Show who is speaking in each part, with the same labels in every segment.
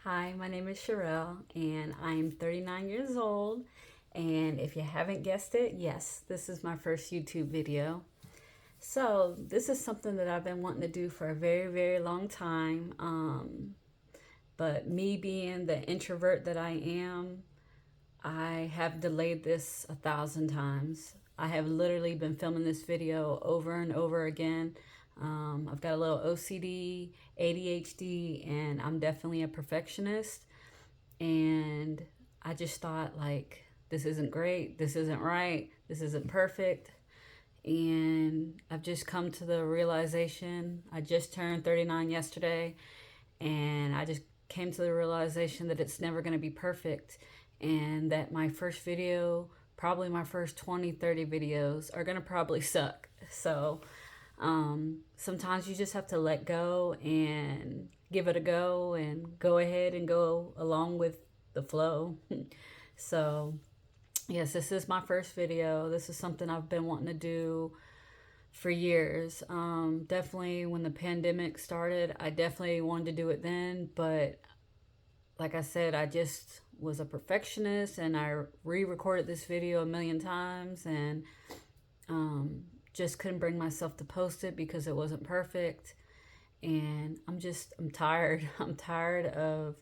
Speaker 1: Hi, my name is Sherelle, and I'm 39 years old. And if you haven't guessed it, yes, this is my first YouTube video. So, this is something that I've been wanting to do for a very, very long time. But me being the introvert that I am, I have delayed this 1,000 times. I have literally been filming this video over and over again. I've got a little OCD, ADHD, and I'm definitely a perfectionist. And I just thought, like, this isn't great, this isn't right, this isn't perfect. And I've just come to the realization, I just turned 39 yesterday, and I just came to the realization that it's never going to be perfect, and that my first video, probably my first 20, 30 videos, are going to probably suck. So sometimes you just have to let go and give it a go and go ahead and go along with the flow. So, yes, this is my first video. This is something I've been wanting to do for years. Definitely when the pandemic started, I definitely wanted to do it then. But like I said, I just was a perfectionist and I re recorded this video a million times and just couldn't bring myself to post it because it wasn't perfect. And I'm tired. I'm tired of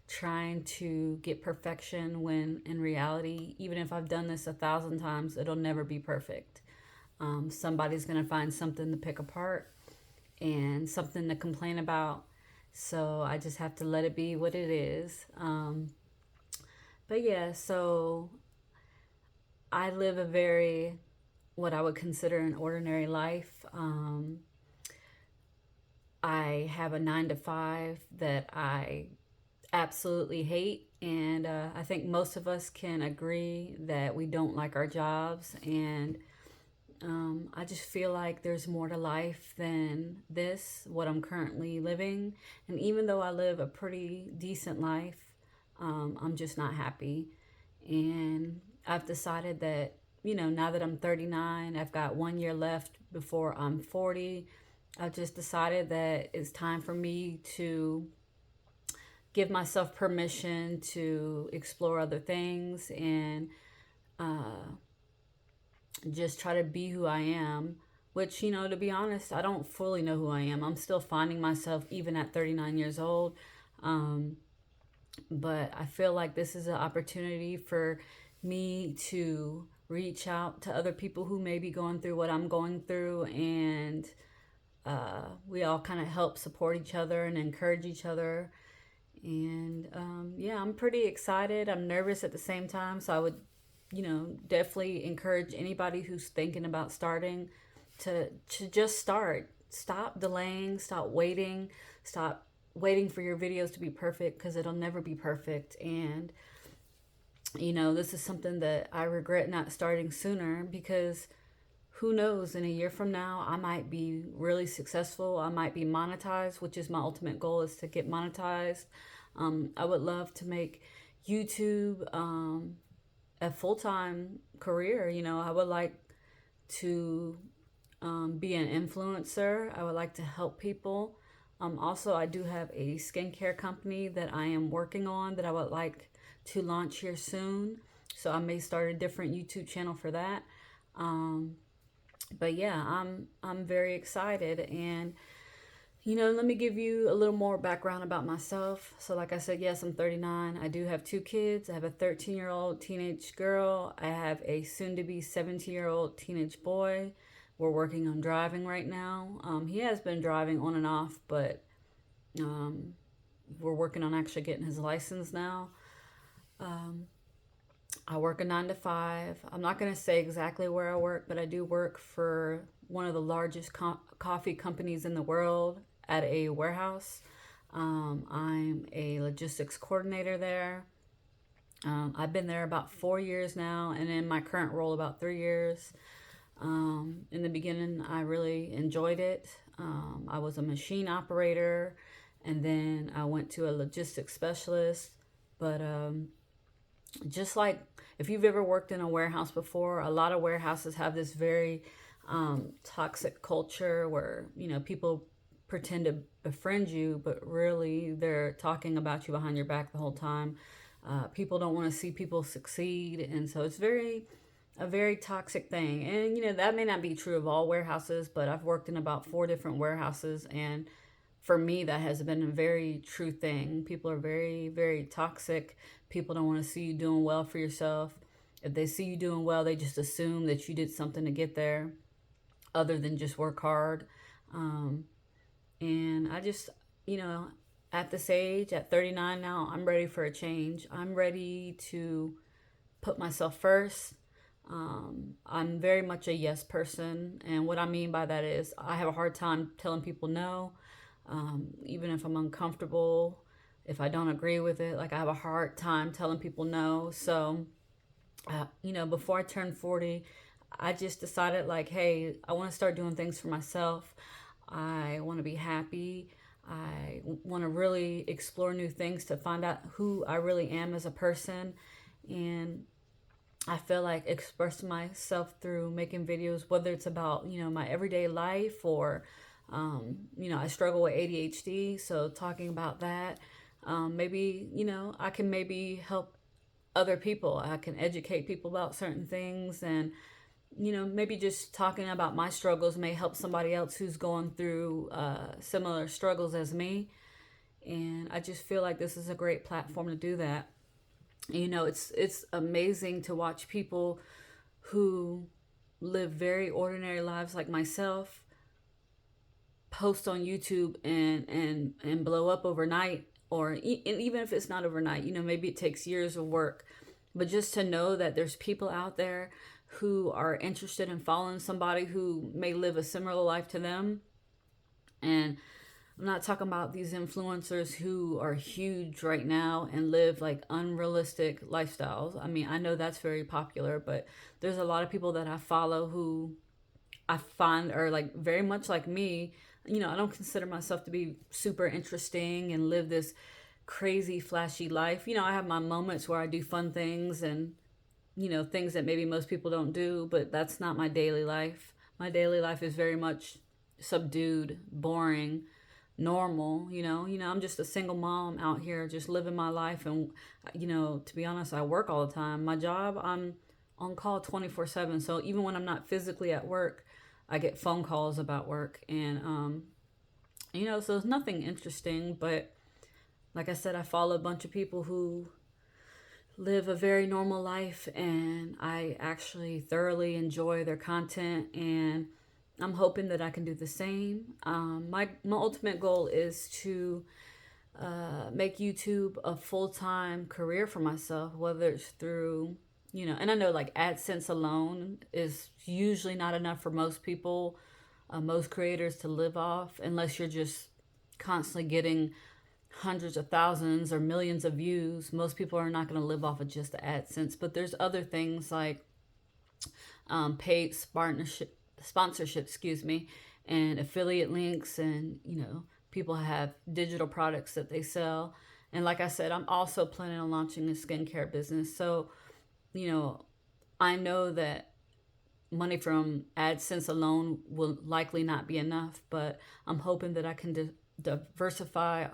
Speaker 1: trying to get perfection when in reality, even if I've done this 1,000 times, it'll never be perfect. Somebody's going to find something to pick apart and something to complain about. So I just have to let it be what it is. But yeah, so I live a very, what I would consider an ordinary life. I have a 9 to 5 that I absolutely hate. And I think most of us can agree that we don't like our jobs. And I just feel like there's more to life than this, what I'm currently living. And even though I live a pretty decent life, I'm just not happy. And I've decided that, now that I'm 39, I've got 1 year left before I'm 40. I've just decided that it's time for me to give myself permission to explore other things and just try to be who I am. Which, to be honest, I don't fully know who I am. I'm still finding myself even at 39 years old. But I feel like this is an opportunity for me to reach out to other people who may be going through what I'm going through, and we all kind of help support each other and encourage each other. And yeah, I'm pretty excited. I'm nervous at the same time. So I would, definitely encourage anybody who's thinking about starting to just start. Stop delaying, stop waiting for your videos to be perfect because it'll never be perfect. And, this is something that I regret not starting sooner because who knows, in a year from now, I might be really successful. I might be monetized, which is my ultimate goal, is to get monetized. I would love to make YouTube a full-time career. I would like to be an influencer. I would like to help people. Also, I do have a skincare company that I am working on that I would like to launch here soon. So I may start a different YouTube channel for that. But yeah, I'm very excited. And let me give you a little more background about myself. So like I said, yes, I'm 39. I do have 2 kids. I have a 13-year-old teenage girl. I have a soon-to-be 17-year-old teenage boy. We're working on driving right now. He has been driving on and off, but we're working on actually getting his license now. I work a 9 to 5. I'm not going to say exactly where I work, but I do work for one of the largest coffee companies in the world at a warehouse. I'm a logistics coordinator there. I've been there about 4 years now, and in my current role, about 3 years. In the beginning, I really enjoyed it. I was a machine operator, and then I went to a logistics specialist. But just like if you've ever worked in a warehouse before, a lot of warehouses have this very toxic culture where people pretend to befriend you, but really they're talking about you behind your back the whole time. People don't want to see people succeed, and so it's a very toxic thing. And that may not be true of all warehouses, but I've worked in about 4 different warehouses, and for me that has been a very true thing. People are very, very toxic. People don't want to see you doing well for yourself. If they see you doing well, they just assume that you did something to get there other than just work hard. Um, and I just, you know, at this age, at 39 now, I'm ready for a change. I'm ready to put myself first. I'm very much a yes person. And what I mean by that is I have a hard time telling people no, even if I'm uncomfortable, if I don't agree with it. Like, I have a hard time telling people no. So, before I turned 40, I just decided, like, hey, I want to start doing things for myself. I want to be happy. I want to really explore new things to find out who I really am as a person. And I feel like expressing myself through making videos, whether it's about, my everyday life or, I struggle with ADHD. So talking about that, maybe, I can maybe help other people. I can educate people about certain things, and maybe just talking about my struggles may help somebody else who's going through similar struggles as me. And I just feel like this is a great platform to do that. It's amazing to watch people who live very ordinary lives like myself post on YouTube and blow up overnight, or and even if it's not overnight, maybe it takes years of work. But just to know that there's people out there who are interested in following somebody who may live a similar life to them. And I'm not talking about these influencers who are huge right now and live like unrealistic lifestyles. I mean, I know that's very popular, but there's a lot of people that I follow who I find are like very much like me. I don't consider myself to be super interesting and live this crazy, flashy life. I have my moments where I do fun things and, things that maybe most people don't do, but that's not my daily life. My daily life is very much subdued, boring, normal. I'm just a single mom out here just living my life. And, to be honest, I work all the time. My job, I'm on call 24/7. So even when I'm not physically at work, I get phone calls about work. And, so it's nothing interesting. But like I said, I follow a bunch of people who live a very normal life, and I actually thoroughly enjoy their content, and I'm hoping that I can do the same. My ultimate goal is to make YouTube a full-time career for myself, whether it's through, and I know like AdSense alone is usually not enough for most people, most creators to live off, unless you're just constantly getting hundreds of thousands or millions of views. Most people are not going to live off of just the AdSense, but there's other things like paid sponsorship, excuse me, and affiliate links, and people have digital products that they sell. And like I said, I'm also planning on launching a skincare business. So, I know that money from AdSense alone will likely not be enough, but I'm hoping that I can diversify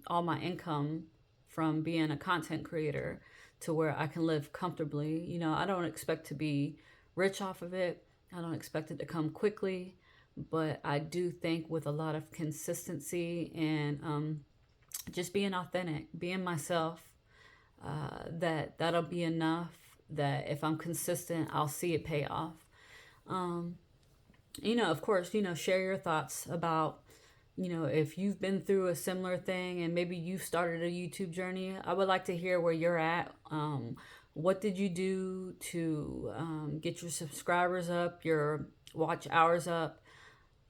Speaker 1: all my income from being a content creator to where I can live comfortably. I don't expect to be rich off of it. I don't expect it to come quickly, but I do think with a lot of consistency and just being authentic, being myself, that'll be enough. That if I'm consistent, I'll see it pay off. Of course, share your thoughts about, if you've been through a similar thing and maybe you started a YouTube journey. I would like to hear where you're at. What did you do to get your subscribers up, your watch hours up?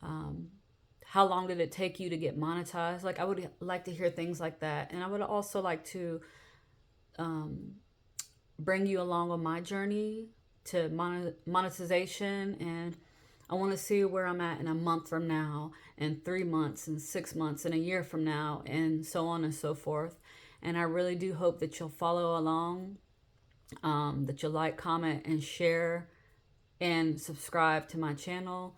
Speaker 1: How long did it take you to get monetized? Like, I would like to hear things like that. And I would also like to bring you along on my journey to monetization. And I want to see where I'm at in a month from now, and 3 months, and 6 months, and a year from now, and so on and so forth. And I really do hope that you'll follow along, that you'll like, comment, and share, and subscribe to my channel.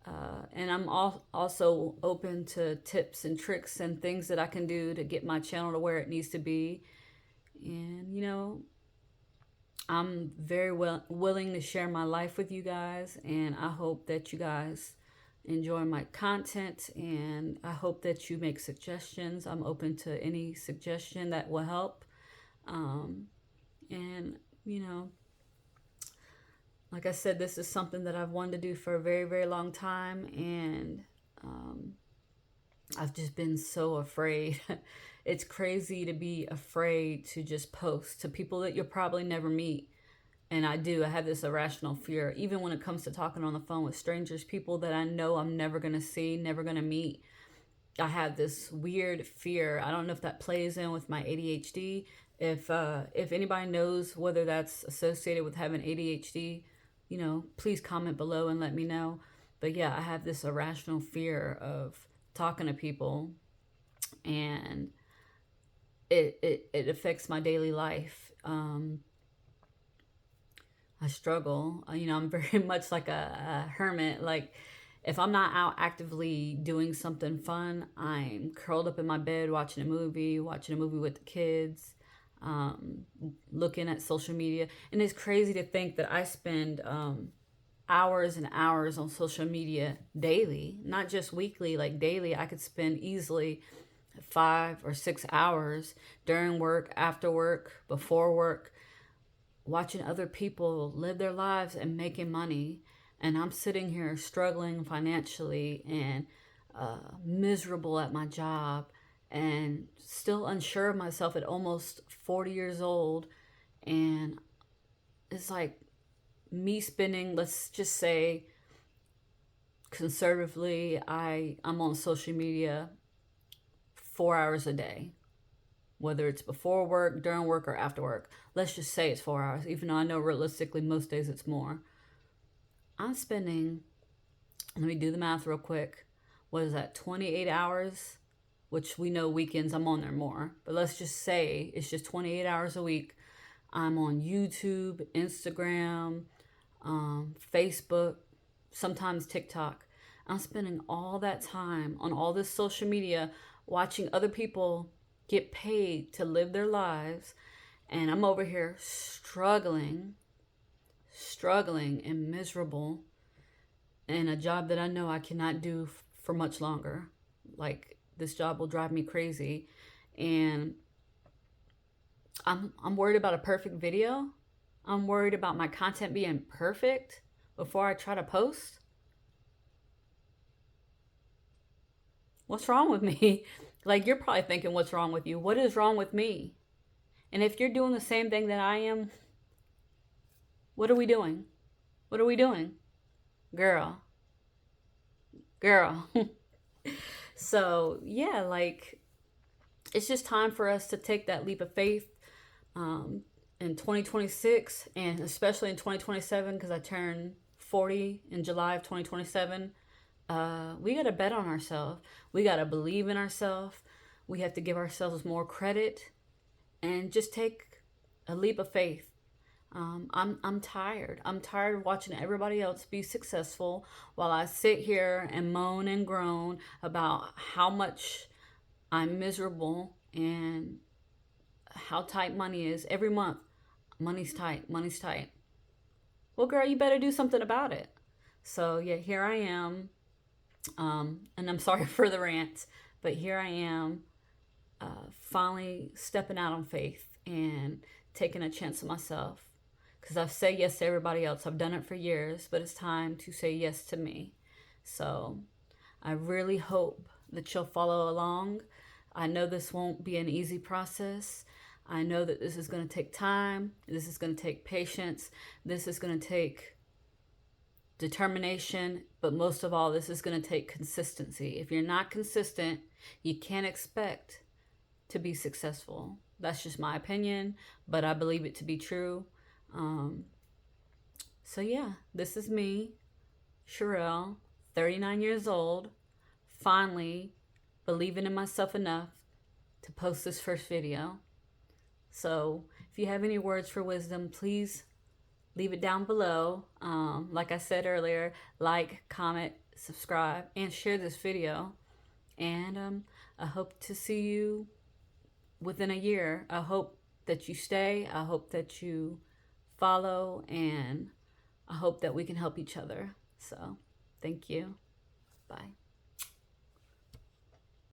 Speaker 1: And I'm also open to tips and tricks and things that I can do to get my channel to where it needs to be. And, I'm very willing to share my life with you guys. And I hope that you guys enjoy my content. And I hope that you make suggestions. I'm open to any suggestion that will help. And, like I said, this is something that I've wanted to do for a very, very long time. And I've just been so afraid. It's crazy to be afraid to just post to people that you'll probably never meet. And I do. I have this irrational fear, even when it comes to talking on the phone with strangers, people that I know I'm never going to see, never going to meet. I have this weird fear. I don't know if that plays in with my ADHD. If anybody knows whether that's associated with having ADHD, please comment below and let me know. But yeah, I have this irrational fear of talking to people, and it affects my daily life. I struggle. I'm very much like a hermit. Like, if I'm not out actively doing something fun, I'm curled up in my bed watching a movie with the kids, looking at social media. And it's crazy to think that I spend hours and hours on social media daily, not just weekly, like daily. I could spend easily 5 or 6 hours during work, after work, before work, watching other people live their lives and making money. And I'm sitting here struggling financially and miserable at my job and still unsure of myself at almost 40 years old. And it's like me spending, let's just say conservatively, I'm on social media 4 hours a day, whether it's before work, during work, or after work. Let's just say it's 4 hours, even though I know realistically most days it's more. I'm spending, let me do the math real quick. What is that, 28 hours? Which we know weekends I'm on there more. But let's just say it's just 28 hours a week. I'm on YouTube, Instagram, Facebook, sometimes TikTok. I'm spending all that time on all this social media watching other people get paid to live their lives. And I'm over here struggling and miserable in a job that I know I cannot do for much longer. Like, this job will drive me crazy. And I'm worried about a perfect video. I'm worried about my content being perfect before I try to post. What's wrong with me? Like, you're probably thinking, what's wrong with you? What is wrong with me? And if you're doing the same thing that I am, what are we doing? What are we doing? Girl. So, yeah, like, it's just time for us to take that leap of faith in 2026, and especially in 2027, because I turn 40 in July of 2027. We got to bet on ourselves. We got to believe in ourselves. We have to give ourselves more credit and just take a leap of faith. I'm tired. I'm tired of watching everybody else be successful while I sit here and moan and groan about how much I'm miserable and how tight money is. Every month, money's tight. Well, girl, you better do something about it. So, yeah, here I am. And I'm sorry for the rant, but here I am, finally stepping out on faith and taking a chance on myself. Because I've said yes to everybody else. I've done it for years, but it's time to say yes to me. So I really hope that you'll follow along. I know this won't be an easy process. I know that this is going to take time. This is going to take patience. This is going to take determination. But most of all, this is going to take consistency. If you're not consistent, you can't expect to be successful. That's just my opinion, but I believe it to be true. So yeah, this is me, Sherelle, 39 years old, finally believing in myself enough to post this first video. So if you have any words for wisdom, please leave it down below. Like I said earlier, like, comment, subscribe, and share this video. And I hope to see you within a year. I hope that you stay. I hope that you follow, and I hope that we can help each other. So thank you. Bye.